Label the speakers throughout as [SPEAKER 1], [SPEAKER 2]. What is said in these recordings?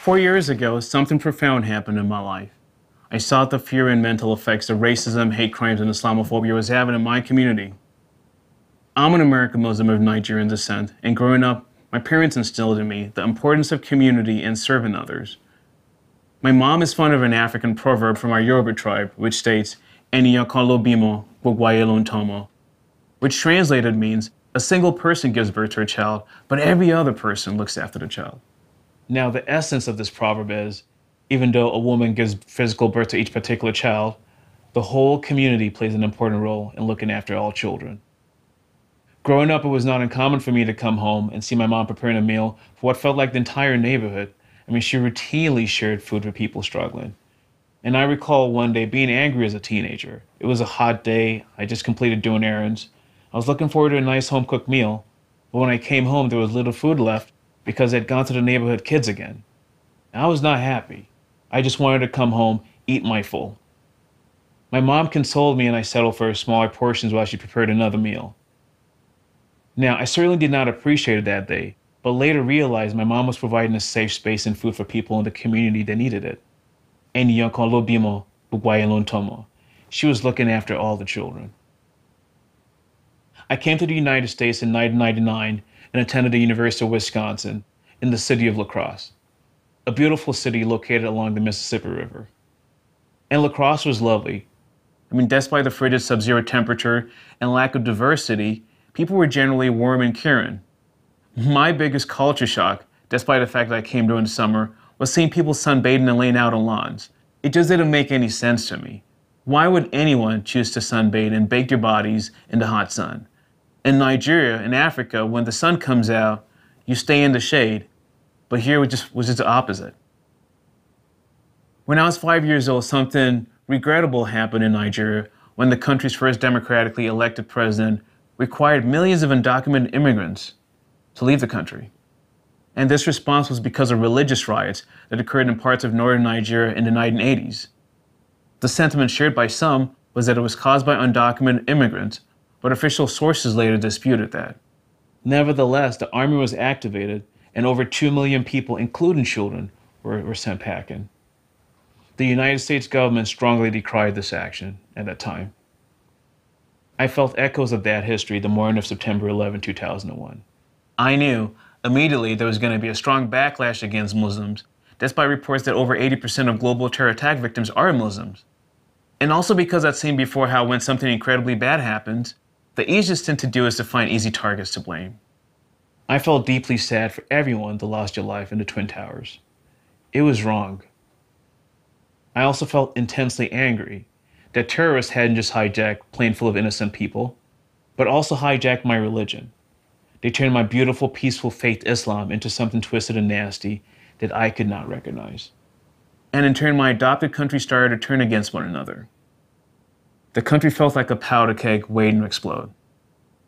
[SPEAKER 1] 4 years ago, something profound happened in my life. I saw the fear and mental effects that racism, hate crimes, and Islamophobia was having in my community. I'm an American Muslim of Nigerian descent, and growing up, my parents instilled in me the importance of community and serving others. My mom is fond of an African proverb from our Yoruba tribe, which states, "Eniyan kan lo bimo, gbogbo aye lo n tomo," which translated means, a single person gives birth to a child, but every other person looks after the child. Now, the essence of this proverb is, even though a woman gives physical birth to each particular child, the whole community plays an important role in looking after all children. Growing up, it was not uncommon for me to come home and see my mom preparing a meal for what felt like the entire neighborhood. I mean, she routinely shared food for people struggling. And I recall one day being angry as a teenager. It was a hot day. I just completed doing errands. I was looking forward to a nice home-cooked meal, but when I came home, there was little food left because I'd gone to the neighborhood kids again. I was not happy. I just wanted to come home, eat my full. My mom consoled me and I settled for smaller portions while she prepared another meal. Now, I certainly did not appreciate it that day, but later realized my mom was providing a safe space and food for people in the community that needed it. Eniyan kan lo bimo, gbogbo aye lo n tomo. She was looking after all the children. I came to the United States in 1999 and attended the University of Wisconsin in the city of La Crosse, a beautiful city located along the Mississippi River. And La Crosse was lovely. I mean, despite the frigid sub-zero temperature and lack of diversity, people were generally warm and caring. My biggest culture shock, despite the fact that I came during the summer, was seeing people sunbathing and laying out on lawns. It just didn't make any sense to me. Why would anyone choose to sunbathe and bake their bodies in the hot sun? In Nigeria, in Africa, when the sun comes out, you stay in the shade, but here it was just the opposite. When I was 5 years old, something regrettable happened in Nigeria when the country's first democratically elected president required millions of undocumented immigrants to leave the country. And this response was because of religious riots that occurred in parts of northern Nigeria in the 1980s. The sentiment shared by some was that it was caused by undocumented immigrants, but official sources later disputed that. Nevertheless, the army was activated and over 2 million people, including children, were sent packing. The United States government strongly decried this action at that time. I felt echoes of that history the morning of September 11, 2001. I knew immediately there was going to be a strong backlash against Muslims, despite reports that over 80% of global terror attack victims are Muslims. And also because I'd seen before how when something incredibly bad happens, the easiest thing to do is to find easy targets to blame. I felt deeply sad for everyone that lost their life in the Twin Towers. It was wrong. I also felt intensely angry that terrorists hadn't just hijacked a plane full of innocent people, but also hijacked my religion. They turned my beautiful, peaceful faith Islam into something twisted and nasty that I could not recognize. And in turn, my adopted country started to turn against one another. The country felt like a powder keg waiting to explode.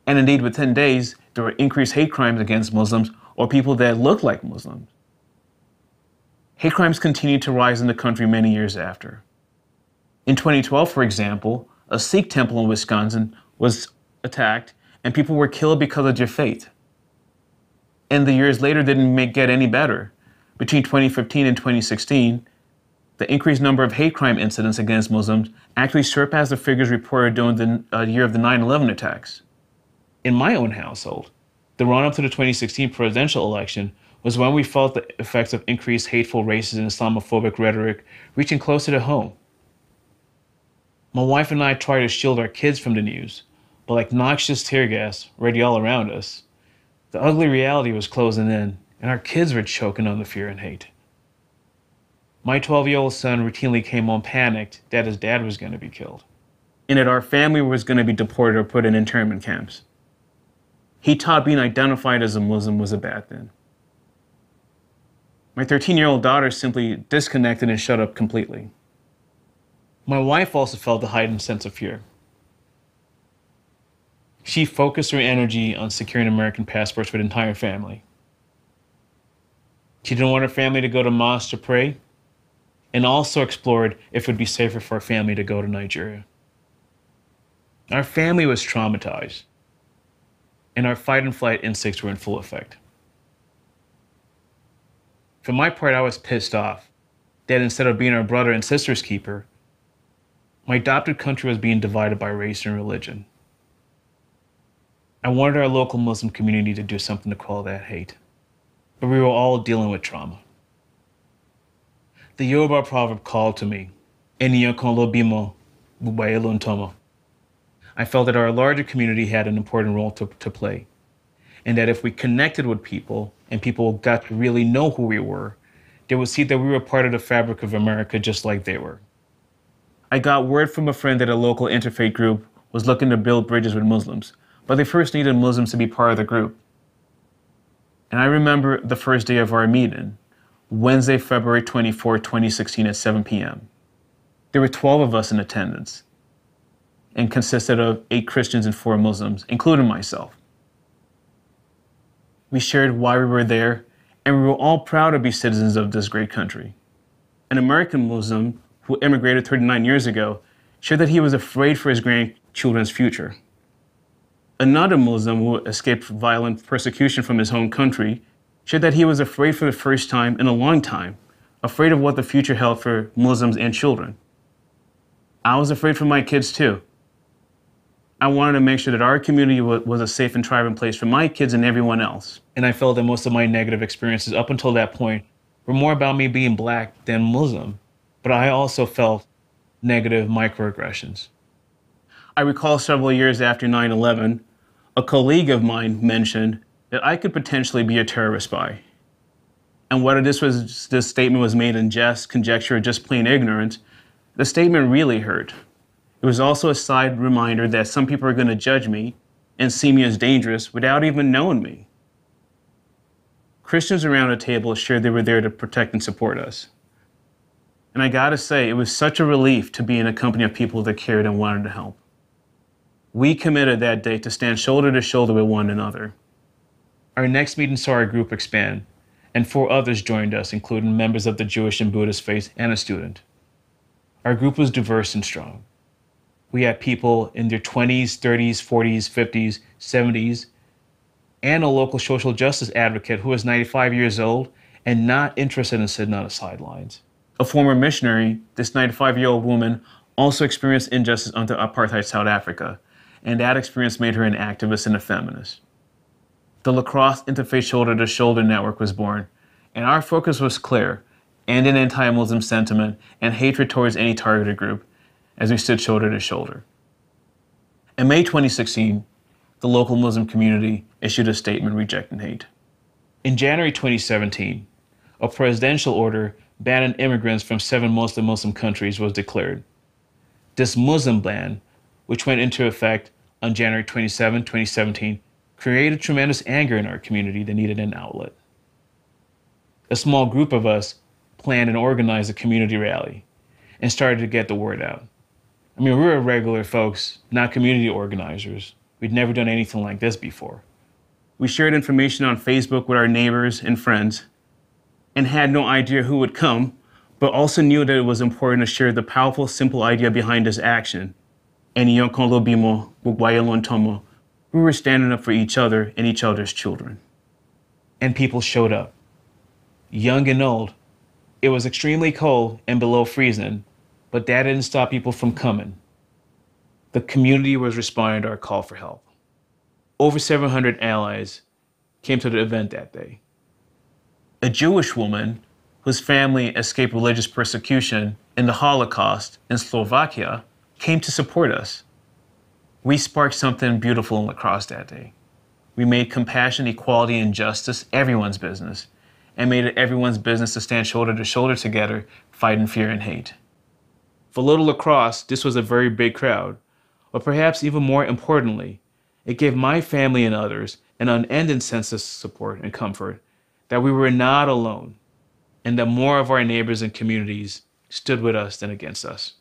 [SPEAKER 1] And indeed, within days, there were increased hate crimes against Muslims or people that looked like Muslims. Hate crimes continued to rise in the country many years after. In 2012, for example, a Sikh temple in Wisconsin was attacked and people were killed because of their faith. And the years later didn't get any better. Between 2015 and 2016, the increased number of hate crime incidents against Muslims actually surpassed the figures reported during the year of the 9/11 attacks. In my own household, the run-up to the 2016 presidential election was when we felt the effects of increased hateful, racist, and Islamophobic rhetoric reaching closer to home. My wife and I try to shield our kids from the news, but like noxious tear gas ready all around us, the ugly reality was closing in, and our kids were choking on the fear and hate. My 12-year-old son routinely came home panicked that his dad was going to be killed, and that our family was going to be deported or put in internment camps. He thought being identified as a Muslim was a bad thing. My 13-year-old daughter simply disconnected and shut up completely. My wife also felt a heightened sense of fear. She focused her energy on securing American passports for the entire family. She didn't want her family to go to mosque to pray, and also explored if it would be safer for our family to go to Nigeria. Our family was traumatized, and our fight and flight instincts were in full effect. For my part, I was pissed off that instead of being our brother and sister's keeper, my adopted country was being divided by race and religion. I wanted our local Muslim community to do something to quell that hate, but we were all dealing with trauma. The Yoruba proverb called to me, "Eniyan kan lo bimo, gbogbo lo ń tọ́mọ." I felt that our larger community had an important role to play, and that if we connected with people and people got to really know who we were, they would see that we were part of the fabric of America just like they were. I got word from a friend that a local interfaith group was looking to build bridges with Muslims, but they first needed Muslims to be part of the group. And I remember the first day of our meeting, Wednesday, February 24, 2016 at 7 p.m. There were 12 of us in attendance and consisted of 8 Christians and 4 Muslims, including myself. We shared why we were there, and we were all proud to be citizens of this great country. An American Muslim who immigrated 39 years ago shared that he was afraid for his grandchildren's future. Another Muslim who escaped violent persecution from his home country shared that he was afraid for the first time in a long time, afraid of what the future held for Muslims and children. I was afraid for my kids too. I wanted to make sure that our community was a safe and thriving place for my kids and everyone else. And I felt that most of my negative experiences up until that point were more about me being Black than Muslim, but I also felt negative microaggressions. I recall several years after 9/11, a colleague of mine mentioned that I could potentially be a terrorist spy. And whether this statement was made in jest, conjecture, or just plain ignorance, the statement really hurt. It was also a side reminder that some people are going to judge me and see me as dangerous without even knowing me. Christians around the table assured they were there to protect and support us. And I gotta say, it was such a relief to be in a company of people that cared and wanted to help. We committed that day to stand shoulder to shoulder with one another. Our next meeting saw our group expand, and 4 others joined us, including members of the Jewish and Buddhist faith and a student. Our group was diverse and strong. We had people in their 20s, 30s, 40s, 50s, 70s, and a local social justice advocate who was 95 years old and not interested in sitting on the sidelines. A former missionary, this 95-year-old woman also experienced injustice under apartheid South Africa, and that experience made her an activist and a feminist. The La Crosse Interfaith Shoulder to Shoulder Network was born, and our focus was clear: end in anti-Muslim sentiment and hatred towards any targeted group, as we stood shoulder to shoulder. In May 2016, the local Muslim community issued a statement rejecting hate. In January 2017, a presidential order banning immigrants from 7 Muslim countries was declared. This Muslim ban, which went into effect on January 27, 2017, created tremendous anger in our community that needed an outlet. A small group of us planned and organized a community rally and started to get the word out. I mean, we were regular folks, not community organizers. We'd never done anything like this before. We shared information on Facebook with our neighbors and friends and had no idea who would come, but also knew that it was important to share the powerful, simple idea behind this action. Eniyan kan lo bimo, gbogbo lo ń tọ́mọ. We were standing up for each other and each other's children. And people showed up, young and old. It was extremely cold and below freezing, but that didn't stop people from coming. The community was responding to our call for help. Over 700 allies came to the event that day. A Jewish woman whose family escaped religious persecution in the Holocaust in Slovakia came to support us. We sparked something beautiful in La Crosse that day. We made compassion, equality, and justice everyone's business, and made it everyone's business to stand shoulder to shoulder together, fighting fear and hate. For Little La Crosse, this was a very big crowd, but perhaps even more importantly, it gave my family and others an unending sense of support and comfort that we were not alone, and that more of our neighbors and communities stood with us than against us.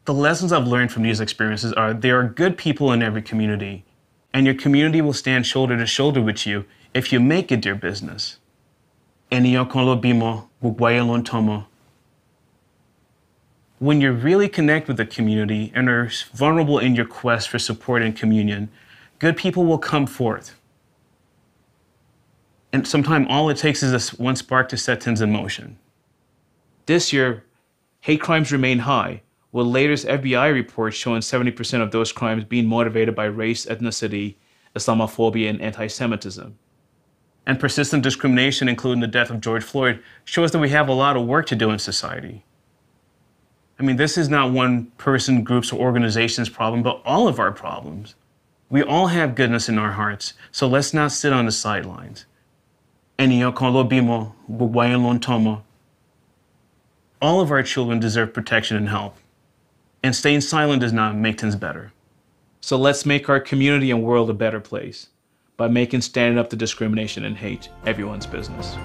[SPEAKER 1] The lessons I've learned from these experiences are there are good people in every community, and your community will stand shoulder to shoulder with you if you make it their business. Eniyan kan lo bimo, gbogbo lo ń tọ́mọ. When you really connect with the community and are vulnerable in your quest for support and communion, good people will come forth.
[SPEAKER 2] And sometimes all it takes is this one spark to set things in motion.
[SPEAKER 1] This year, hate crimes remain high, with latest FBI reports showing 70% of those crimes being motivated by race, ethnicity, Islamophobia, and anti-Semitism.
[SPEAKER 2] And persistent discrimination, including the death of George Floyd, shows that we have a lot of work to do in society. I mean, this is not one person, groups, or organization's problem, but all of our problems. We all have goodness in our hearts, so let's not sit on the sidelines. All of our children deserve protection and help, and staying silent does not make things better.
[SPEAKER 1] So let's make our community and world a better place by making standing up to discrimination and hate everyone's business.